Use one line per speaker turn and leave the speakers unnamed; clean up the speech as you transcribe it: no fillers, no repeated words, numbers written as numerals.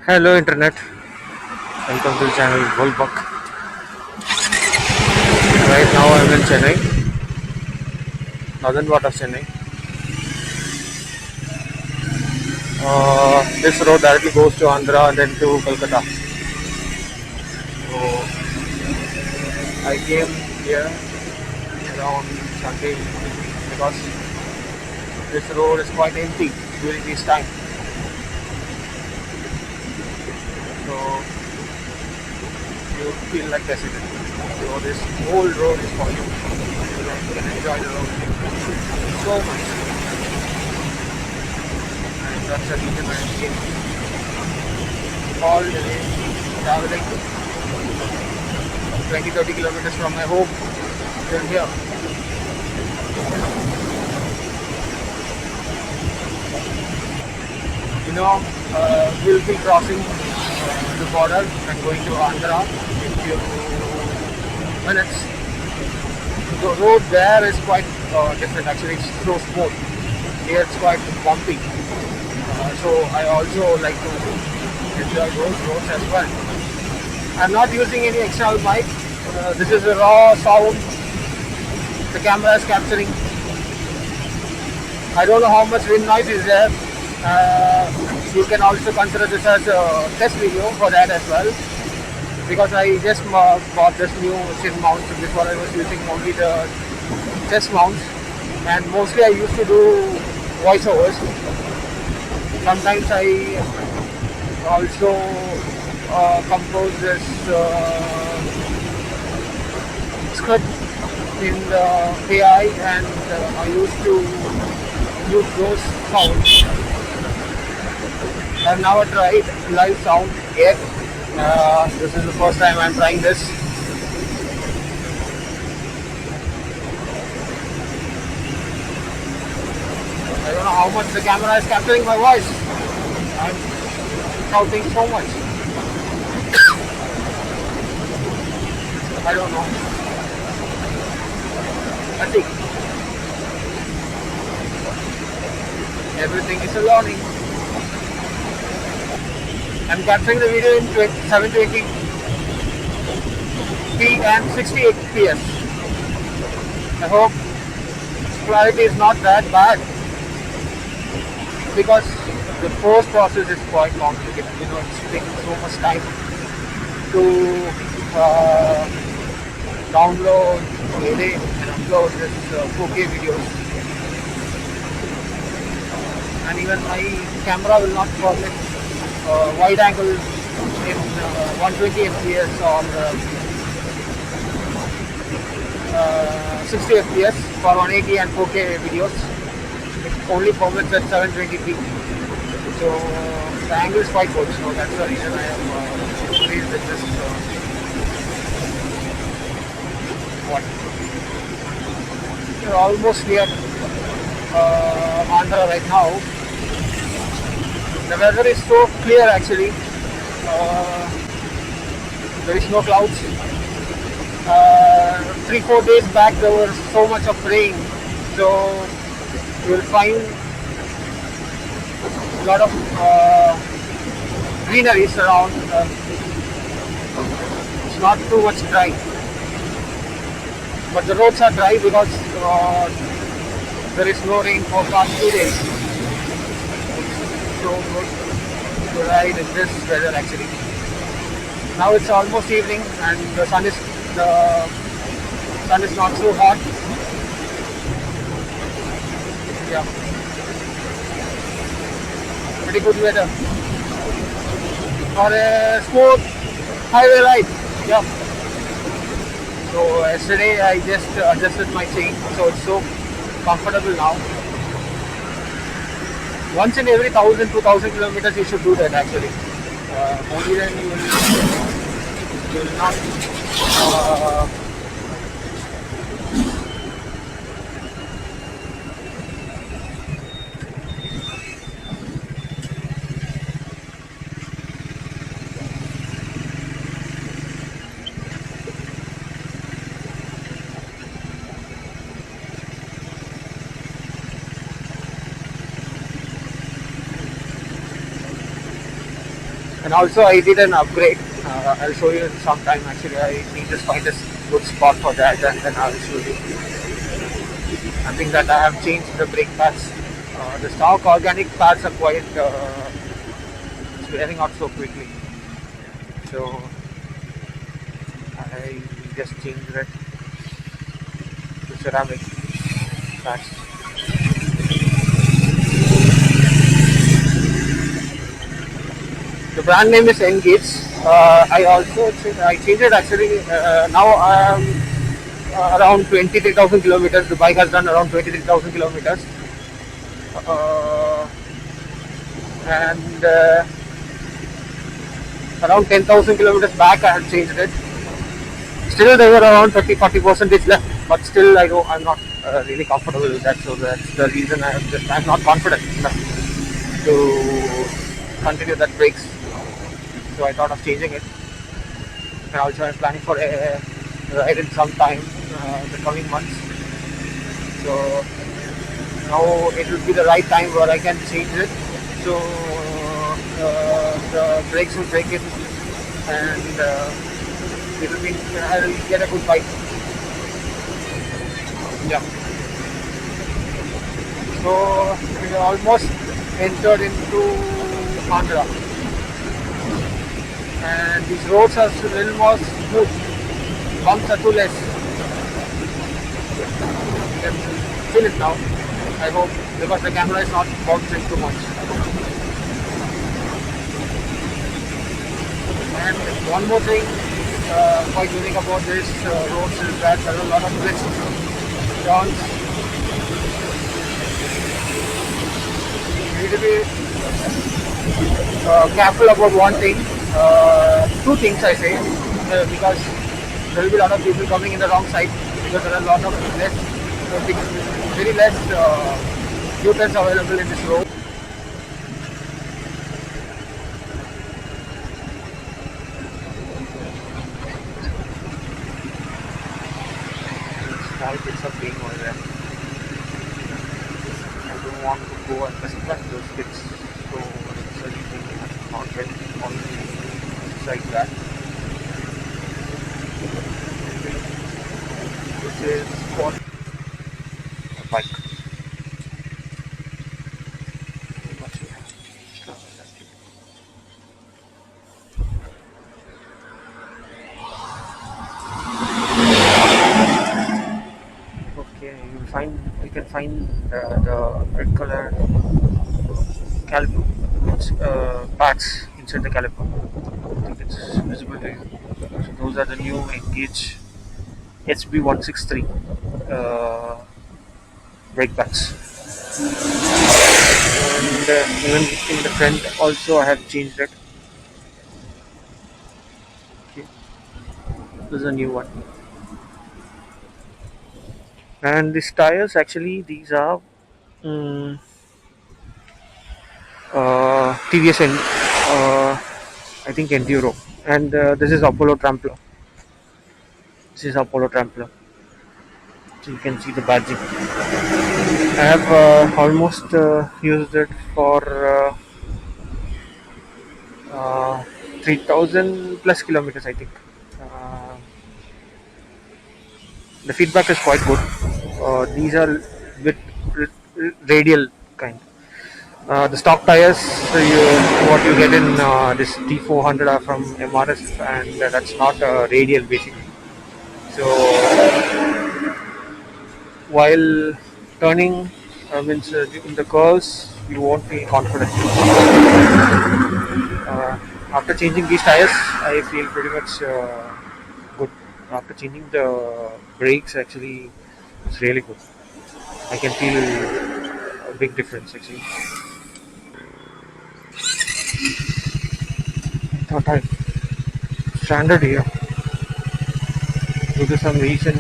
Hello internet, welcome to the channel Volbuck. Right now I'm in Chennai, northern part of Chennai. This road directly goes to Andhra and then to Kolkata. So I came here around Sunday because this road is quite empty during this time. So you feel like resident. So this whole road is for you. You can enjoy the road so much. And that's the reason I came all the way traveling 20-30 kilometers from my home till here. You know, we'll be crossing the border and going to Andhra in few minutes. The road there is quite different actually, it's so smooth. Here it's quite bumpy. So I also like to enjoy those roads as well. I'm not using any external mic. This is a raw sound the camera is capturing. I don't know how much wind noise is there. You can also consider this as a test video for that as well, because I just bought this new SIM mount. Before I was using only the test mounts, and mostly I used to do voiceovers. Sometimes I also compose this script in the AI, and I used to use those sounds. I've never tried live sound yet. This is the first time I'm trying this. I don't know how much the camera is capturing my voice. I'm shouting so much. I don't know. Let's see. Everything is a learning. I'm capturing the video in 720p and 68 fps. I hope clarity is not that bad, because the post process is quite complicated. You know, it's taking so much time to download, edit, and upload this 4K videos. And even my camera will not permit wide angle in 120 fps or 60 fps for 180 and 4K videos. It only permits at 720p. So the angle is quite good. So that's the reason I have increased with this. We're almost near Andhra right now. The weather is so clear actually. There is no clouds. 3-4 days back there was so much of rain, so you will find a lot of greenery around. It's not too much dry, but the roads are dry because there is no rain for past 2 days. So good to ride in this weather actually. Now it's almost evening and the sun is not so hot. Yeah, pretty good weather for a smooth highway ride. Yeah. So yesterday I just adjusted my chain, so it's so comfortable now. Once in every 1,000-2,000 kilometers you should do that actually. Only then you will not And also I did an upgrade. I'll show you in some time. Actually, I need to find a good spot for that, and then I'll show you. I think that I have changed the brake pads. The stock organic pads are quite wearing out so quickly. So I just changed it to ceramic pads. The brand name is N-Gage. I changed it actually. Now I am around 23,000 kilometers. The bike has done around 23,000 kilometers. Uh, and around 10,000 kilometers back I had changed it. Still there were around 30-40% left, but still I'm not really comfortable with that. So that's the reason I'm not confident enough to continue that brakes. So I thought of changing it. And also I'm planning for a ride in some time the coming months. So now it will be the right time where I can change it. So the brakes will break it, and I'll get a good bike. Yeah. So we almost entered into Andhra, and these roads are a little more smooth. Bumps are too less. You can feel it now. I hope, because the camera is not bouncing too much. And one more thing quite unique about this roads is that there are a lot of twists, turns. You need to be careful about one thing, two things I say, because there will be a lot of people coming in the wrong side, because there are a lot of very less U-turns available in this road. Small bits of being over there. I don't want to go and construct those bits, so it's a reason not get on like that. This is for a bike. You can find the red color caliper parts inside the caliper. I think it's visible to you. So those are the new N-Gage HB163 brake pads. And even in the front also I have changed it. Okay. This is a new one. And these tires, actually these are TVS and I think Enduro, and this is Apollo Trampler. This is Apollo Trampler. So you can see the badging. I have almost used it for 3,000 plus kilometers, I think. The feedback is quite good. These are bit radial kind. The stock tires, what you get in this T400 are from MRS, and that's not radial basically. So while turning, means in the curves, you won't feel confident. After changing these tires, I feel pretty much good. After changing the brakes, actually, it's really good. I can feel a big difference actually. Thought I stranded here due to some reason.